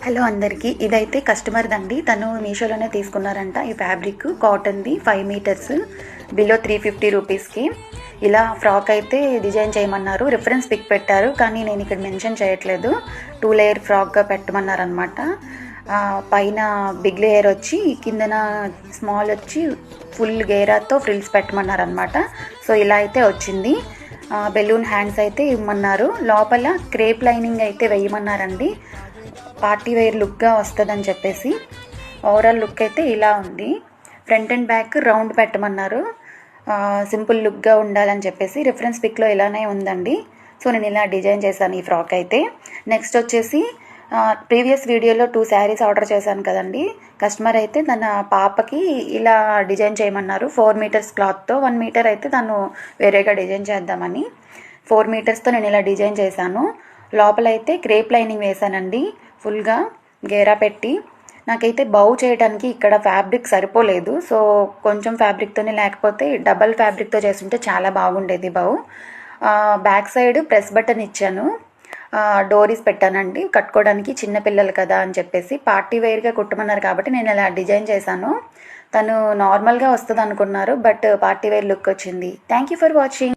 Hello అందరికీ. ఇదైతే కస్టమర్దండి. తను మీషోలోనే తీసుకున్నారంట. ఈ ఫ్యాబ్రిక్ కాటన్ది 5 మీటర్స్ బిలో 350 రూపీస్కి. ఇలా ఫ్రాక్ అయితే డిజైన్ చేయమన్నారు. రిఫరెన్స్ పిక్ పెట్టారు, కానీ నేను ఇక్కడ మెన్షన్ చేయట్లేదు. 2 లేయర్ ఫ్రాక్గా పెట్టమన్నారనమాట. పైన బిగ్ లేయర్ వచ్చి, కిందన స్మాల్ వచ్చి, ఫుల్ గేరాతో ఫ్రిల్స్ పెట్టమన్నారనమాట. సో ఇలా అయితే వచ్చింది. బెలూన్ హ్యాండ్స్ అయితే ఇవ్వమన్నారు. లోపల క్రేప్ లైనింగ్ అయితే వేయమన్నారండి. పార్టీ వేర్ లుక్గా వస్తుందని చెప్పేసి. ఓవరాల్ లుక్ అయితే ఇలా ఉంది. ఫ్రంట్ అండ్ బ్యాక్ రౌండ్ పెట్టమన్నారు, సింపుల్ లుక్గా ఉండాలని చెప్పేసి. రిఫరెన్స్ పిక్లో ఇలానే ఉందండి. సో నేను ఇలా డిజైన్ చేశాను ఈ ఫ్రాక్ అయితే. నెక్స్ట్ వచ్చేసి ప్రీవియస్ వీడియోలో 2 శారీస్ ఆర్డర్ చేశాను కదండి. కస్టమర్ అయితే తన పాపకి ఇలా డిజైన్ చేయమన్నారు. 4 మీటర్స్ క్లాత్తో. 1 మీటర్ అయితే తను వేరేగా డిజైన్ చేద్దామని 4 మీటర్స్తో నేను ఇలా డిజైన్ చేశాను. లోపలైతే క్రేప్ లైనింగ్ వేశానండి, ఫుల్గా గేరా పెట్టి. నాకైతే బౌ చేయడానికి ఇక్కడ ఫ్యాబ్రిక్ సరిపోలేదు. సో కొంచెం ఫ్యాబ్రిక్తోనే, లేకపోతే డబల్ ఫ్యాబ్రిక్తో చేస్తుంటే చాలా బాగుండేది బౌ. బ్యాక్ సైడ్ ప్రెస్ బటన్ ఇచ్చాను. డోరీస్ పెట్టానండి కట్టుకోవడానికి, చిన్నపిల్లలు కదా అని చెప్పేసి. పార్టీ వేర్గా కుట్టమన్నారు కాబట్టి నేను ఇలా డిజైన్ చేశాను. తను నార్మల్గా వస్తుంది అనుకున్నారు, బట్ పార్టీ వేర్ లుక్ వచ్చింది. Thank you for watching.